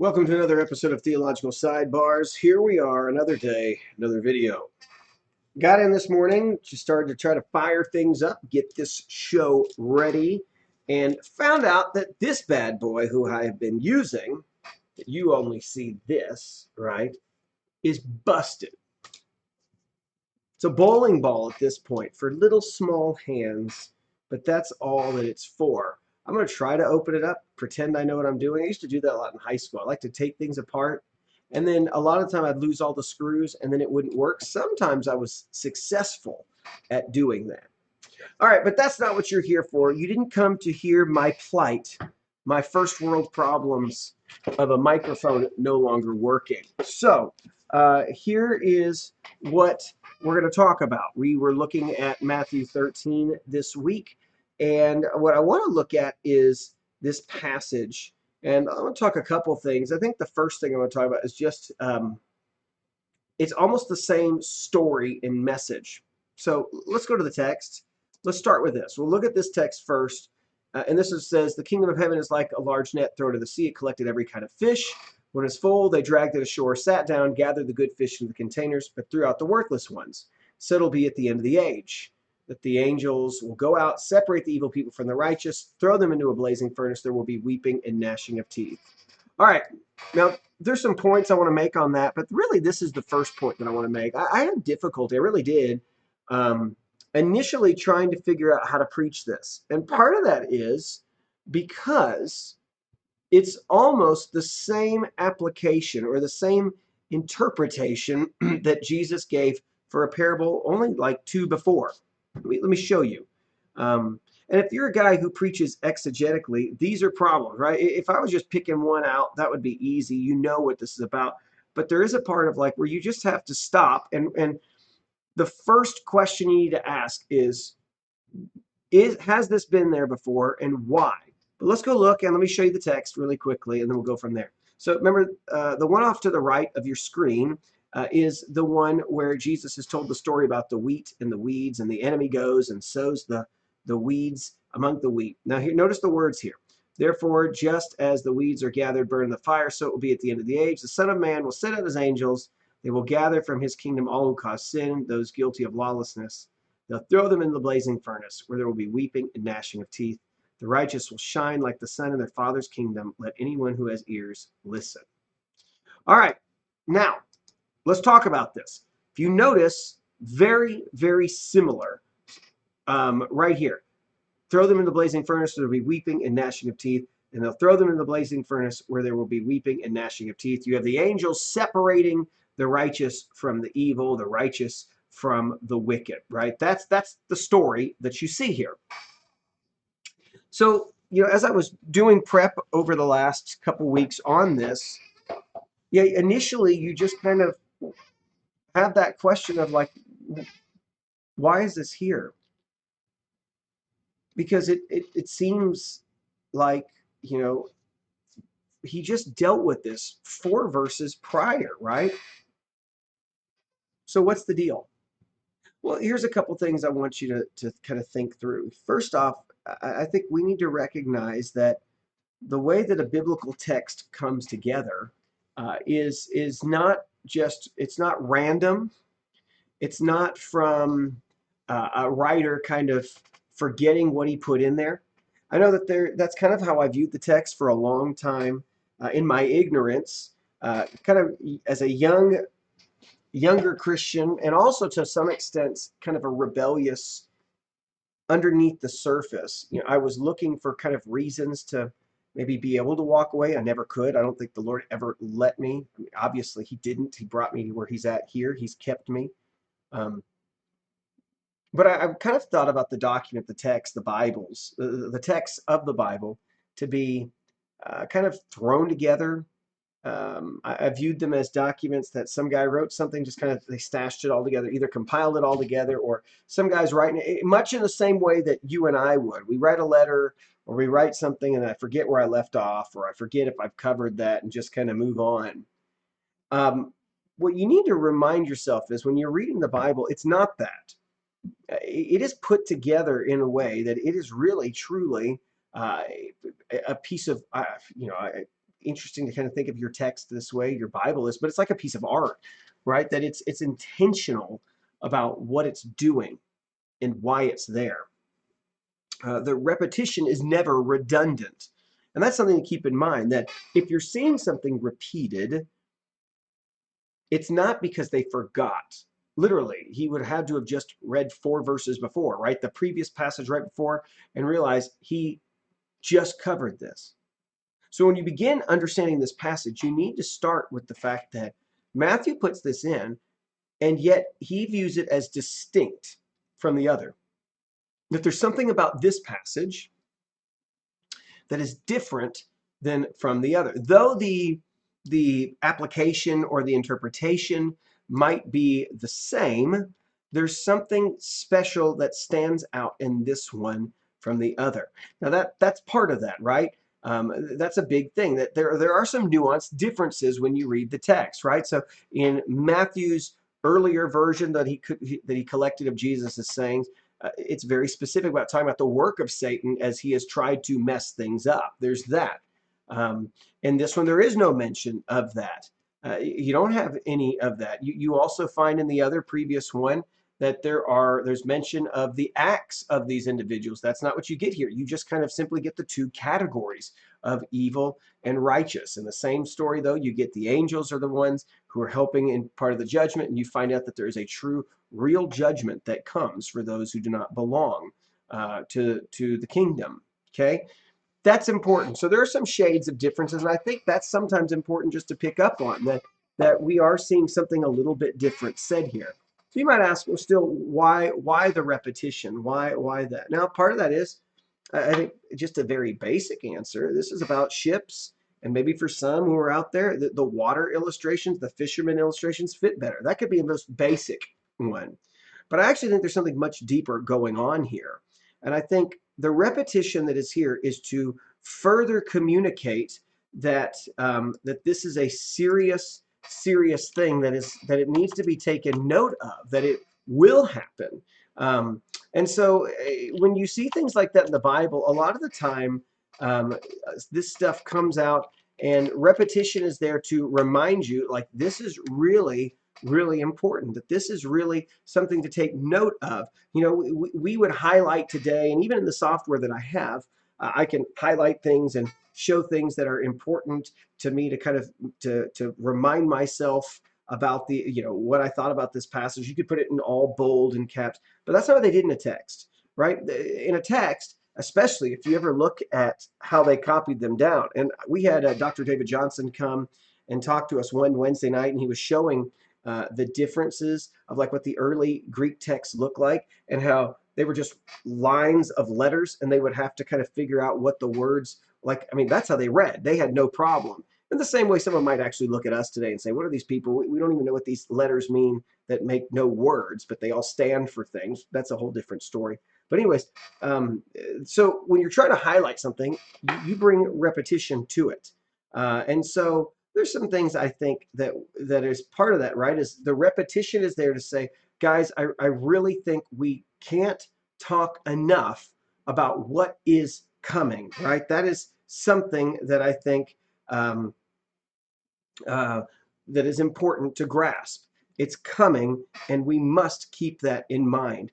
Welcome to another episode of Theological Sidebars. Here we are, another day, another video. Got in this morning, just started to try to fire things up, get this show ready, and found out that this bad boy who I have been using, that you only see this, right, is busted. It's a bowling ball at this point for little small hands, but that's all that it's for. I'm going to try to open it up, pretend I know what I'm doing. I used to do that a lot in high school. I like to take things apart, and then a lot of the time I'd lose all the screws, and then it wouldn't work. Sometimes I was successful at doing that. All right, but that's not what you're here for. You didn't come to hear my plight, my first world problems of a microphone no longer working. So here is what we're going to talk about. We were looking at Matthew 13 this week, and what I want to look at is this passage. And I want to talk a couple things. I think the first thing I want to talk about is just it's almost the same story and message. So let's go to the text. Let's start with this. We'll look at this text first. And this says, the kingdom of heaven is like a large net thrown into the sea. It collected every kind of fish. When it's full, they dragged it ashore, sat down, gathered the good fish into the containers, but threw out the worthless ones. So it'll be at the end of the age, that the angels will go out, separate the evil people from the righteous, throw them into a blazing furnace. There will be weeping and gnashing of teeth. All right. Now, there's some points I want to make on that, but really this is the first point that I want to make. I had difficulty, I really did, initially trying to figure out how to preach this. And part of that is because it's almost the same application or the same interpretation that Jesus gave for a parable only like two before. Let me show you. And if you're a guy who preaches exegetically, these are problems, right? If I was just picking one out, that would be easy. You know what this is about. But there is a part of like where you just have to stop. And the first question you need to ask is has this been there before and why? But let's go look and let me show you the text really quickly and then we'll go from there. So remember, the one off to the right of your screen is the one where Jesus has told the story about the wheat and the weeds, and the enemy goes and sows the weeds among the wheat. Now here, notice the words here. Therefore, just as the weeds are gathered, burned in the fire, so it will be at the end of the age. The Son of Man will send out his angels. They will gather from his kingdom all who cause sin, those guilty of lawlessness. They'll throw them into the blazing furnace, where there will be weeping and gnashing of teeth. The righteous will shine like the sun in their Father's kingdom. Let anyone who has ears listen. All right, now let's talk about this. If you notice, very, very similar right here. Throw them in the blazing furnace, there will be weeping and gnashing of teeth. And they'll throw them in the blazing furnace, where there will be weeping and gnashing of teeth. You have the angels separating the righteous from the evil, the righteous from the wicked, right? That's the story that you see here. So, as I was doing prep over the last couple weeks on this, initially you just kind of have that question of like, why is this here? Because it seems like, he just dealt with this 4 verses prior, right? So what's the deal? Well, here's a couple things I want you to kind of think through. First off, I think we need to recognize that the way that a biblical text comes together is not just, it's not random. It's not from a writer kind of forgetting what he put in there. I know that that's kind of how I viewed the text for a long time in my ignorance, kind of as a younger Christian, and also to some extent kind of a rebellious underneath the surface. I was looking for kind of reasons to maybe be able to walk away. I never could. I don't think the Lord ever let me. I mean, obviously, he didn't. He brought me to where he's at here. He's kept me. But I've kind of thought about the document, the text, the Bibles, the text of the Bible to be kind of thrown together. I viewed them as documents that some guy wrote something, just kind of they stashed it all together, either compiled it all together, or some guy's writing it much in the same way that you and I would. We write a letter or we write something and I forget where I left off, or I forget if I've covered that and just kind of move on. What you need to remind yourself is when you're reading the Bible, it's not that. It is put together in a way that it is really, truly a piece of, interesting to kind of think of your text this way, your Bible is, but it's like a piece of art, right? That it's intentional about what it's doing and why it's there. The repetition is never redundant. And that's something to keep in mind, that if you're seeing something repeated, it's not because they forgot. Literally, he would have had to have just read 4 verses before, right? The previous passage right before, and realize he just covered this. So when you begin understanding this passage, you need to start with the fact that Matthew puts this in, and yet he views it as distinct from the other. That there's something about this passage that is different than from the other. Though the application or the interpretation might be the same, there's something special that stands out in this one from the other. Now that's part of that, right? That's a big thing, that there are some nuanced differences when you read the text, right? So in Matthew's earlier version that he collected of Jesus' sayings, it's very specific about talking about the work of Satan as he has tried to mess things up. There's that. In this one, there is no mention of that. You don't have any of that. You also find in the other previous one that there's mention of the acts of these individuals. That's not what you get here. You just kind of simply get the 2 categories of evil and righteous. In the same story, though, you get the angels are the ones who are helping in part of the judgment, and you find out that there is a true, real judgment that comes for those who do not belong to the kingdom. Okay? That's important. So there are some shades of differences, and I think that's sometimes important just to pick up on, that we are seeing something a little bit different said here. So you might ask, well, still, why the repetition? Why that? Now, part of that is, I think, just a very basic answer. This is about ships, and maybe for some who are out there, the water illustrations, the fisherman illustrations fit better. That could be the most basic one. But I actually think there's something much deeper going on here. And I think the repetition that is here is to further communicate that that this is a serious thing, that it needs to be taken note of, that it will happen. And so when you see things like that in the Bible, a lot of the time this stuff comes out, and repetition is there to remind you, like, this is really important, that this is really something to take note of. You know, we would highlight today, and even in the software that I have, I can highlight things and show things that are important to me to kind of to remind myself about what I thought about this passage. You could put it in all bold and caps, but that's not what they did in a text, right? In a text, especially if you ever look at how they copied them down. And we had Dr. David Johnson come and talk to us one Wednesday night, and he was showing the differences of like what the early Greek texts look like, and how they were just lines of letters, and they would have to kind of figure out what the words, like, I mean, that's how they read. They had no problem. In the same way, someone might actually look at us today and say, what are these people? We don't even know what these letters mean that make no words, but they all stand for things. That's a whole different story. But anyways, so when you're trying to highlight something, you bring repetition to it. And so there's some things I think that is part of that, right? Is the repetition is there to say, guys, I really think we can't talk enough about what is coming, right? That is something that I think that is important to grasp. It's coming, and we must keep that in mind.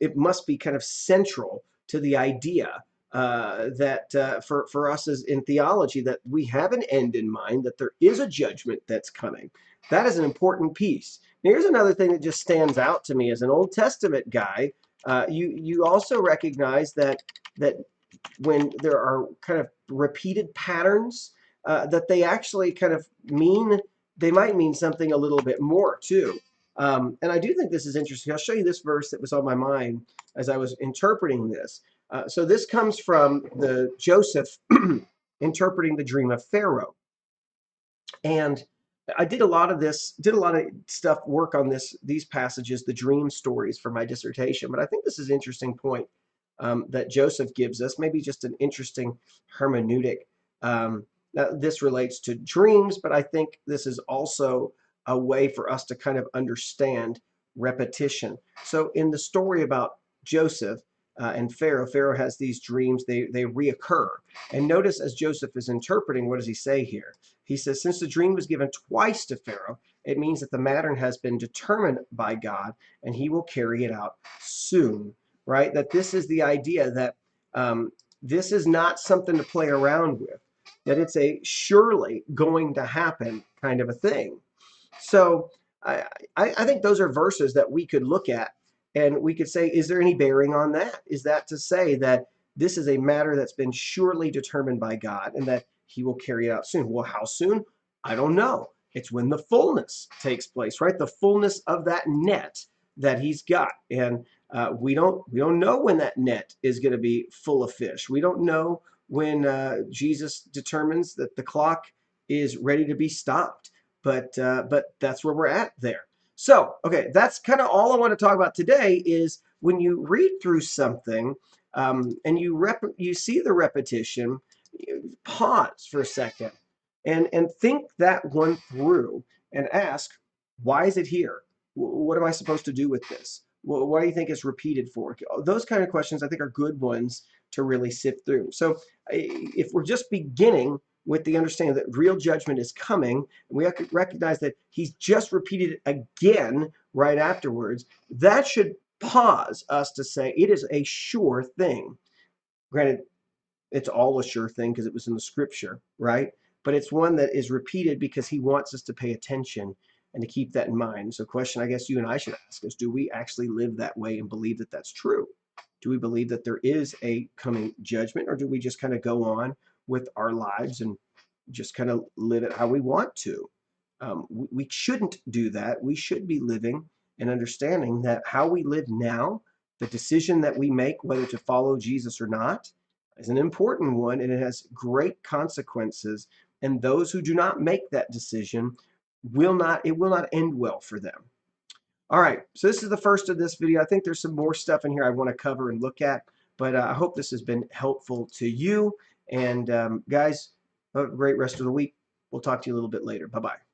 It must be kind of central to the idea that for us as in theology, that we have an end in mind, that there is a judgment that's coming. That is an important piece. Now, here's another thing that just stands out to me as an Old Testament guy. You also recognize that when there are kind of repeated patterns, that they actually kind of they might mean something a little bit more too. And I do think this is interesting. I'll show you this verse that was on my mind as I was interpreting this. So this comes from the Joseph interpreting the dream of Pharaoh. And I did a lot of work on these passages, the dream stories, for my dissertation. But I think this is an interesting point that Joseph gives us, maybe just an interesting hermeneutic. Now, this relates to dreams, but I think this is also a way for us to kind of understand repetition. So in the story about Joseph, and Pharaoh has these dreams. They reoccur. And notice as Joseph is interpreting, what does he say here? He says, since the dream was given twice to Pharaoh, it means that the matter has been determined by God, and he will carry it out soon, right? That this is the idea that this is not something to play around with, that it's a surely going to happen kind of a thing. So I think those are verses that we could look at and we could say, is there any bearing on that? Is that to say that this is a matter that's been surely determined by God and that he will carry it out soon? Well, how soon? I don't know. It's when the fullness takes place, right? The fullness of that net that he's got. And we don't know when that net is going to be full of fish. We don't know when Jesus determines that the clock is ready to be stopped. But that's where we're at there. So, okay, that's kind of all I want to talk about today is when you read through something and you see the repetition, you pause for a second and think that one through and ask, why is it here? What am I supposed to do with this? What do you think it's repeated for? Those kind of questions I think are good ones to really sift through. So if we're just beginning with the understanding that real judgment is coming, and we have to recognize that he's just repeated it again right afterwards, that should pause us to say it is a sure thing. Granted, it's all a sure thing because it was in the scripture, right? But it's one that is repeated because he wants us to pay attention and to keep that in mind. So, question I guess you and I should ask is, do we actually live that way and believe that that's true? Do we believe that there is a coming judgment, or do we just kind of go on with our lives and just kind of live it how we want to? We shouldn't do that. We should be living and understanding that how we live now, the decision that we make, whether to follow Jesus or not, is an important one, and it has great consequences. And those who do not make that decision it will not end well for them. All right, so this is the first of this video. I think there's some more stuff in here I want to cover and look at, but I hope this has been helpful to you. And guys, have a great rest of the week. We'll talk to you a little bit later. Bye-bye.